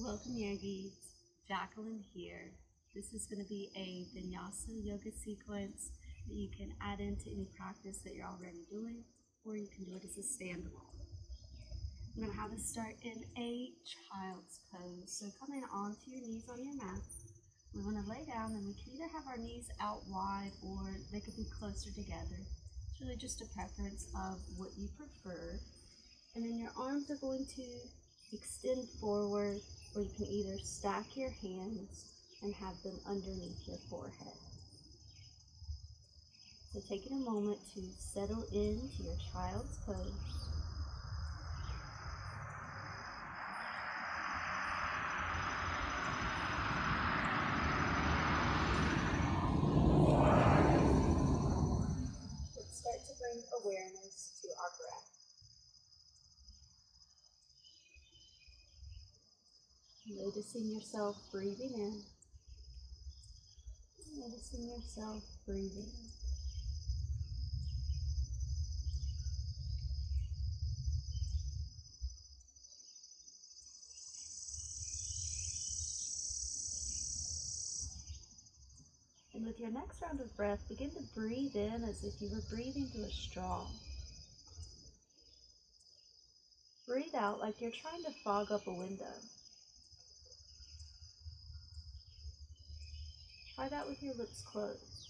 Welcome yogis, Jacqueline here. This is going to be a vinyasa yoga sequence that you can add into any practice that you're already doing, or you can do it as a standalone. I'm going to have us start in a child's pose. So coming onto your knees on your mat, we want to lay down and we can either have our knees out wide or they could be closer together. It's really just a preference of what you prefer. And then your arms are going to extend forward, or you can either stack your hands and have them underneath your forehead. So taking a moment to settle into your child's pose. Let's start to bring awareness to our breath. Noticing yourself breathing in, noticing yourself breathing in. And with your next round of breath, begin to breathe in as if you were breathing through a straw. Breathe out like you're trying to fog up a window. Try that with your lips closed.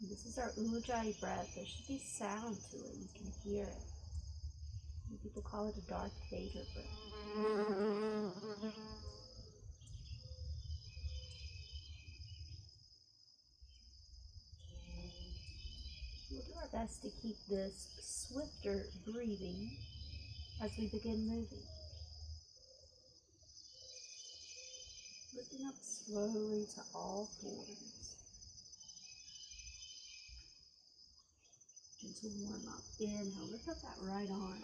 And this is our Ujjayi breath. There should be sound to it. You can hear it. Some people call it a Darth Vader breath. We'll do our best to keep this swifter breathing as we begin moving. Lifting up slowly to all fours. Gentle warm up. Inhale, lift up that right arm.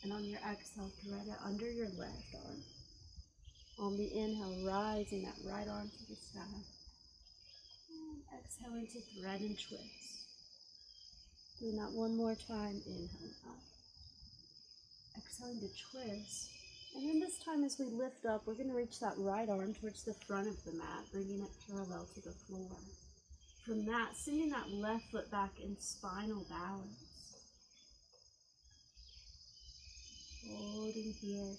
And on your exhale, thread it under your left arm. On the inhale, rising that right arm to the sky. And exhaling to thread and twist. Doing that one more time. Inhaling up. Exhaling to twist. And then this time as we lift up, we're going to reach that right arm towards the front of the mat, bringing it parallel to the floor. From that, sending that left foot back in spinal balance. Holding here.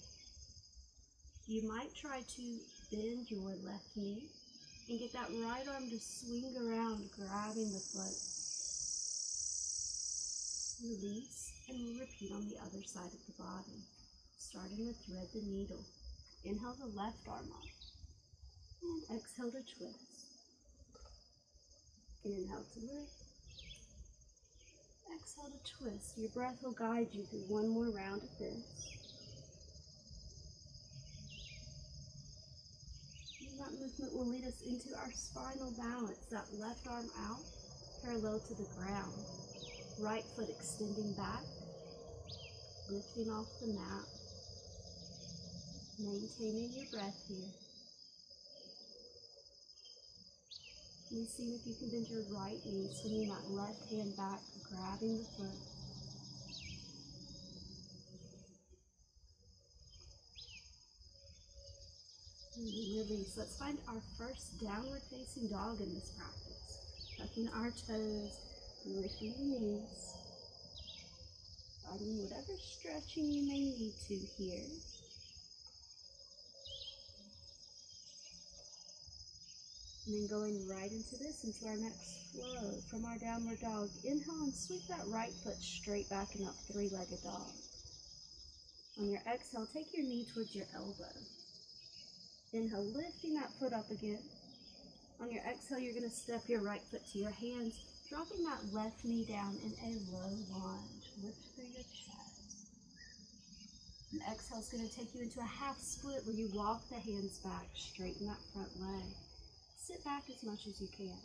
You might try to bend your left knee and get that right arm to swing around, grabbing the foot. Release, and we'll repeat on the other side of the body. Starting to thread the needle. Inhale the left arm up. And exhale to twist. Inhale to lift. Exhale to twist. Your breath will guide you through one more round of this. And that movement will lead us into our spinal balance. That left arm out, parallel to the ground. Right foot extending back, lifting off the mat, maintaining your breath here. And see if you can bend your right knee, swinging that left hand back, grabbing the foot. And then release. Let's find our first downward facing dog in this practice. Tucking our toes, lifting the knees, finding whatever stretching you may need to here. And then going right into this, into our next flow from our downward dog. Inhale and sweep that right foot straight back and up, three-legged dog. On your exhale, take your knee towards your elbow. Inhale, lifting that foot up again. On your exhale, you're going to step your right foot to your hands, dropping that left knee down in a low lunge. Lift through your chest. And exhale is going to take you into a half split where you walk the hands back, straighten that front leg. Sit back as much as you can.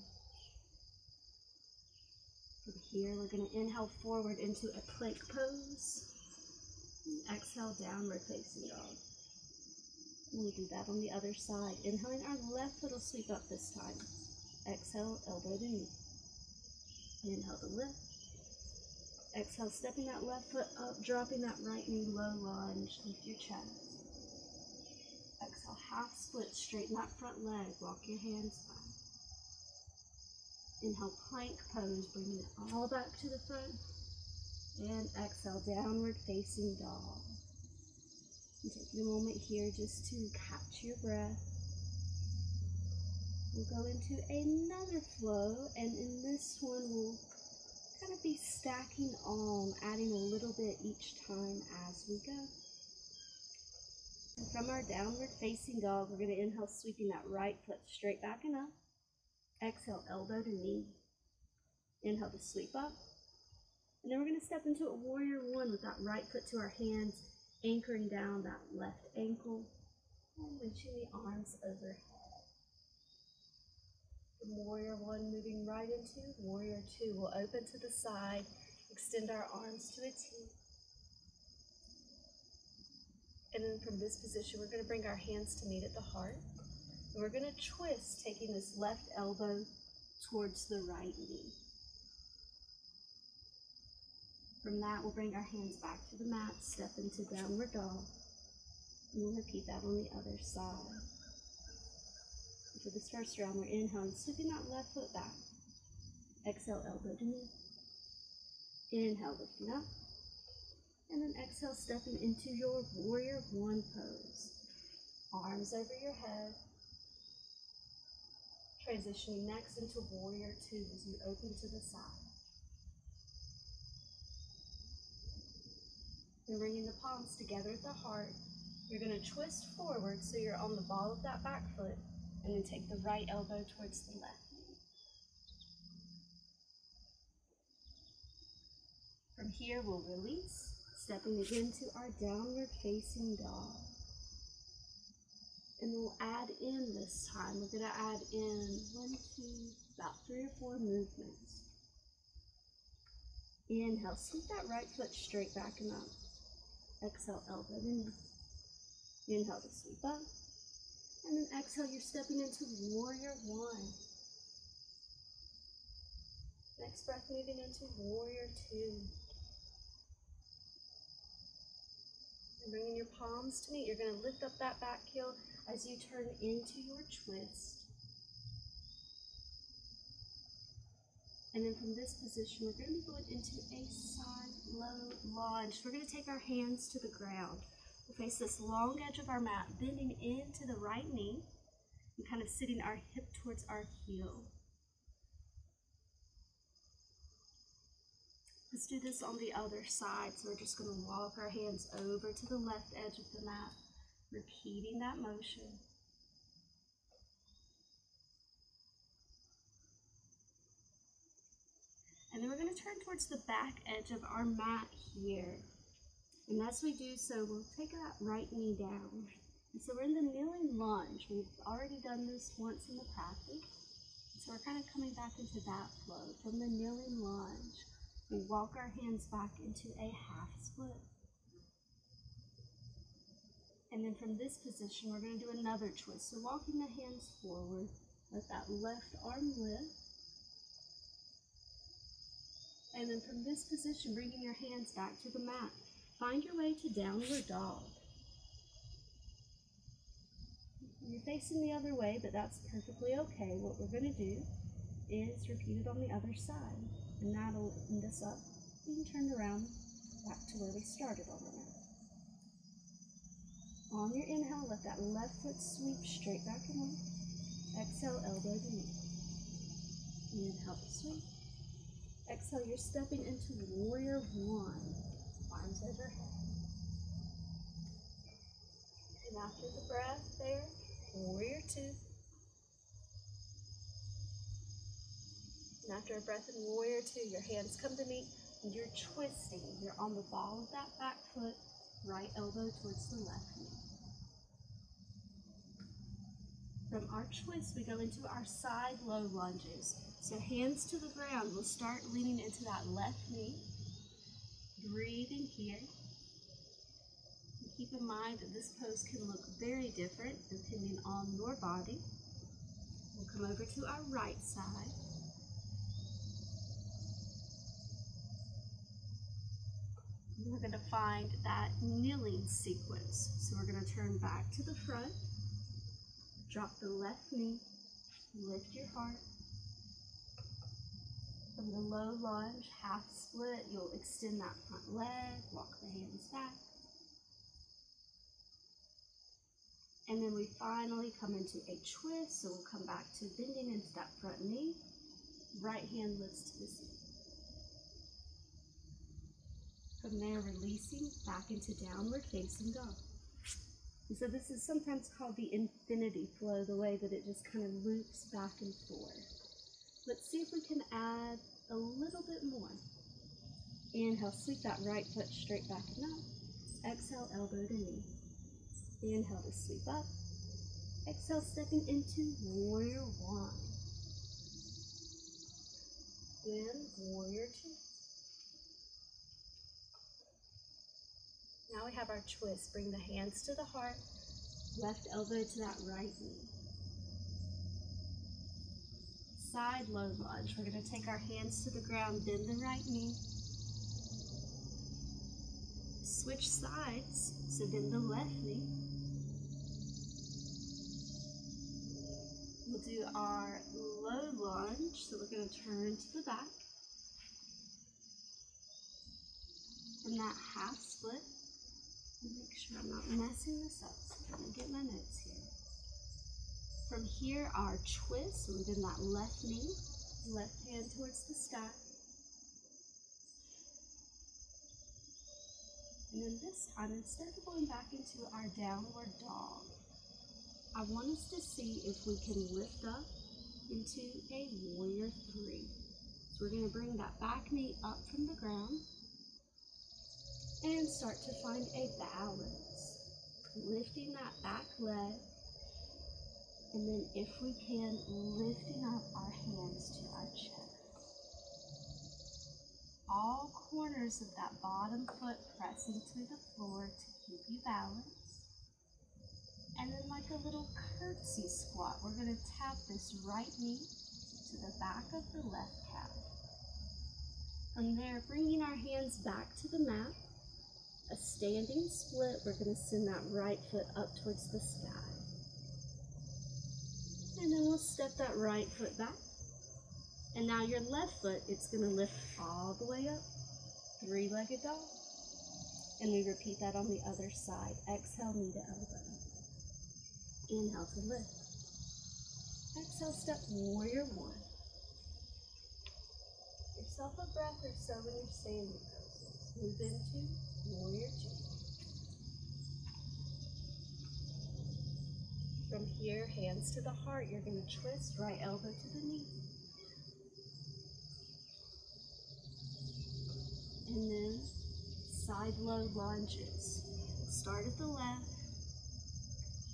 From here, we're going to inhale forward into a plank pose. And exhale, downward facing dog. And we'll do that on the other side. Inhaling, our left foot will sweep up this time. Exhale, elbow to knee. Inhale to lift. Exhale, stepping that left foot up, dropping that right knee, low lunge, lift your chest. Exhale, half split, straighten that front leg, walk your hands back. Inhale, plank pose, bringing it all back to the front. And exhale, downward facing dog. And taking a moment here just to catch your breath. We'll go into another flow, and in this one we'll kind of be stacking on, adding a little bit each time as we go. And from our downward facing dog, we're going to inhale, sweeping that right foot straight back and up. Exhale, elbow to knee. Inhale to sweep up. And then we're going to step into a warrior one with that right foot to our hands, anchoring down that left ankle, and reaching the arms overhead. From warrior one, moving right into warrior two. We'll open to the side, extend our arms to a T. And then from this position, we're going to bring our hands to meet at the heart. And we're going to twist, taking this left elbow towards the right knee. From that, we'll bring our hands back to the mat, step into downward dog. And we'll repeat that on the other side. And for this first round, we're inhaling, sweeping that left foot back. Exhale, elbow to knee. Inhale, lifting up. And then exhale, stepping into your warrior one pose. Arms over your head. Transitioning next into warrior two as you open to the side. And bringing the palms together at the heart, you're going to twist forward so you're on the ball of that back foot, and then take the right elbow towards the left knee. From here, we'll release, stepping again to our downward facing dog. And we'll add in this time. We're going to add in about 3 or 4 movements. Inhale, sweep that right foot straight back and up. Exhale, elbow to knee. Inhale to sweep up. And then exhale, you're stepping into warrior one. Next breath, moving into warrior two. And bringing your palms to meet, you're going to lift up that back heel as you turn into your twist. And then from this position, we're going to be going into a side low lunge. We're going to take our hands to the ground. We'll face this long edge of our mat, bending into the right knee and kind of sitting our hip towards our heel. Let's do this on the other side. So we're just going to walk our hands over to the left edge of the mat, repeating that motion. And then we're going to turn towards the back edge of our mat here. And as we do so, we'll take that right knee down. And so we're in the kneeling lunge. We've already done this once in the practice. So we're kind of coming back into that flow. From the kneeling lunge, we walk our hands back into a half split. And then from this position, we're going to do another twist. So walking the hands forward, let that left arm lift. And then from this position, bringing your hands back to the mat. Find your way to downward dog. You're facing the other way, but that's perfectly okay. What we're going to do is repeat it on the other side. And that'll end us up being turned around back to where we started on the mat. On your inhale, let that left foot sweep straight back and up. Exhale, elbow to knee. Inhale to sweep. Exhale, you're stepping into warrior one. Arms overhead. And after the breath there, warrior two. And after a breath in warrior two, your hands come to meet and you're twisting. You're on the ball of that back foot, right elbow towards the left knee. From our twist, we go into our side low lunges. So hands to the ground, we'll start leaning into that left knee. Breathing here. And keep in mind that this pose can look very different depending on your body. We'll come over to our right side. We're going to find that kneeling sequence. So we're going to turn back to the front, drop the left knee, lift your heart. From the low lunge, half split, you'll extend that front leg, walk the hands back. And then we finally come into a twist, so we'll come back to bending into that front knee. Right hand lifts to the seat. From there, releasing back into downward facing dog. And so this is sometimes called the infinity flow, the way that it just kind of loops back and forth. Let's see if we can add a little bit more. Inhale, sweep that right foot straight back and up. Exhale, elbow to knee. Inhale to sweep up. Exhale, stepping into warrior one. Then warrior two. Now we have our twist. Bring the hands to the heart, left elbow to that right knee. Side low lunge. We're going to take our hands to the ground, bend the right knee. Switch sides, so bend the left knee. We'll do our low lunge, so we're going to turn to the back. From that half split, make sure I'm not messing this up, so let me get my notes here. From here, our twist, so we bend that left knee, left hand towards the sky. And then this time, instead of going back into our downward dog, I want us to see if we can lift up into a warrior three. So we're going to bring that back knee up from the ground and start to find a balance. Lifting that back leg, and then if we can, lifting up our hands to our chest. All corners of that bottom foot pressing to the floor to keep you balanced. And then like a little curtsy squat, we're going to tap this right knee to the back of the left calf. From there, bringing our hands back to the mat, a standing split, we're going to send that right foot up towards the sky. And then we'll step that right foot back. And now your left foot, it's going to lift all the way up, three-legged dog. And we repeat that on the other side. Exhale, knee to elbow. Inhale to lift. Exhale, step warrior one. Give yourself a breath or so when you're standing poses. Move into warrior two. From here, hands to the heart. You're going to twist, right elbow to the knee. And then side low lunges. We'll start at the left,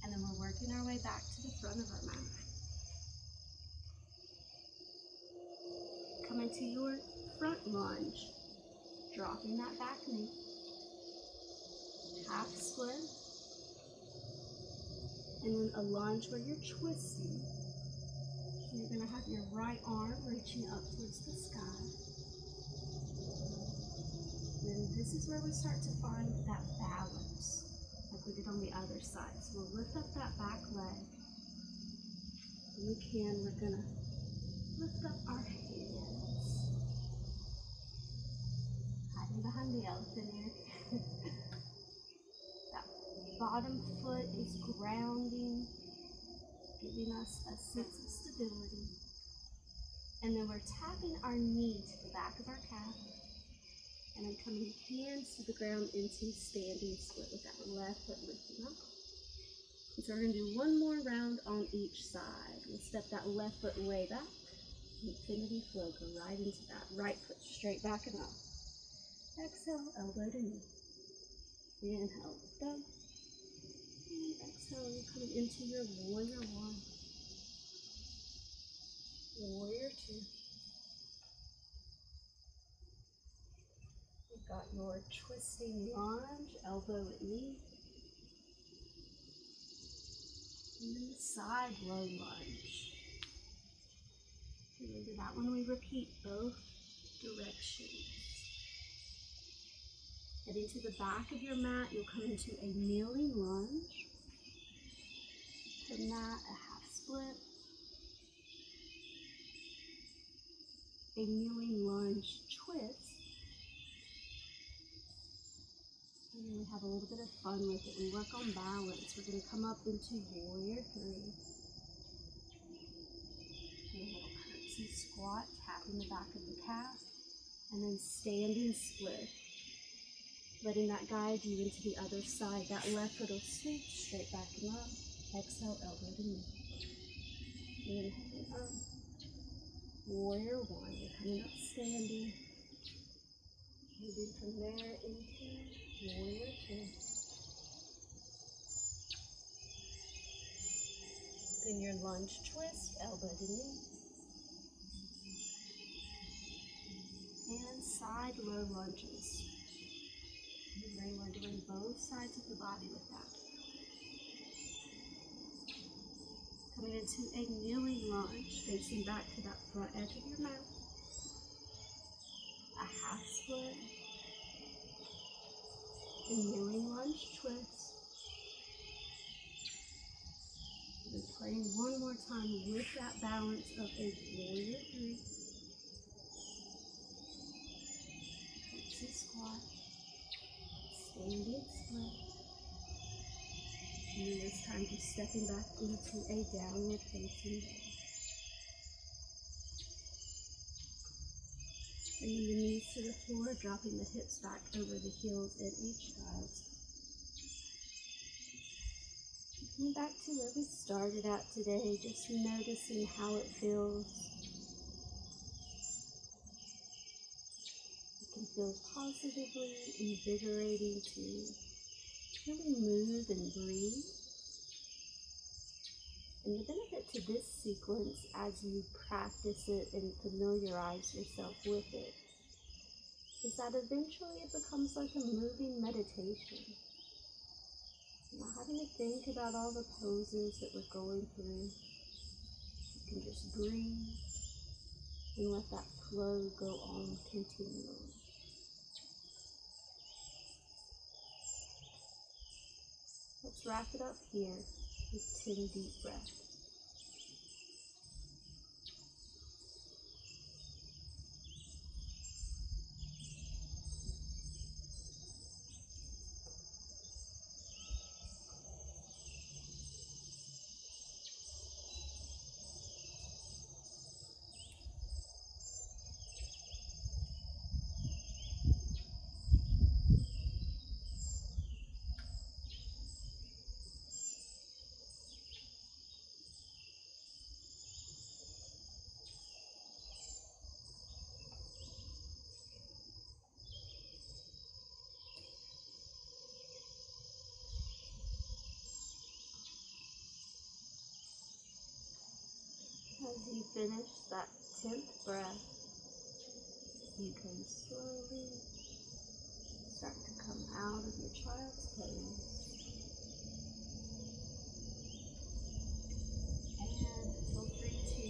and then we're working our way back to the front of our mat. Come into your front lunge, dropping that back knee. Half split. And then a lunge where you're twisting. So you're going to have your right arm reaching up towards the sky. Then this is where we start to find that balance, like we did on the other side. So we'll lift up that back leg. When we can, we're going to lift up our hands. Hiding behind the elephant here. That bottom foot is grounding, giving us a sense of stability. And then we're tapping our knee to the back of our calf. And then coming hands to the ground into standing split with that left foot lifting up. And so we're going to do one more round on each side. We'll step that left foot way back. Infinity flow, go right into that right foot straight back and up. Exhale, elbow to knee. Inhale, lift up. And exhale, you're coming into your warrior one. Warrior two. Got your twisting lunge, elbow at knee. And then the side low lunge. And into that one we repeat both directions. Heading to the back of your mat, you'll come into a kneeling lunge. From that, a half split. A kneeling lunge twist. And then we have a little bit of fun with it. We work on balance. We're going to come up into warrior 3. A little curtsy squat, tapping the back of the calf. And then standing split. Letting that guide you into the other side. That left foot will sweep straight back and up. Exhale, elbow to knee. Inhaling up. Warrior 1. You're coming up standing. Moving from there into warrior 2. Then your lunge twist, elbow to knee. And side low lunges. We're doing both sides of the body with that. Coming into a kneeling lunge, facing back to that front edge of your mat. A half split. A kneeling lunge twist. And playing one more time with that balance of a warrior 3. Curtsy squat. Standing split. And then this time just stepping back into a downward facing dog. Bringing the knees to the floor, dropping the hips back over the heels in each stride. Coming back to where we started at today, just noticing how it feels. Feels positively invigorating to really move and breathe. And the benefit to this sequence as you practice it and familiarize yourself with it is that eventually it becomes like a moving meditation. Not having to think about all the poses that we're going through. You can just breathe and let that flow go on continually. Let's wrap it up here with 10 deep breaths. As you finish that 10th breath, you can slowly start to come out of your child's pose. And feel free to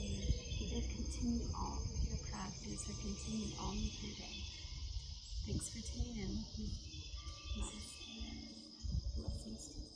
either continue on with your practice or continue on with your day. Thanks for tuning in with me. Namaste. Blessings to you.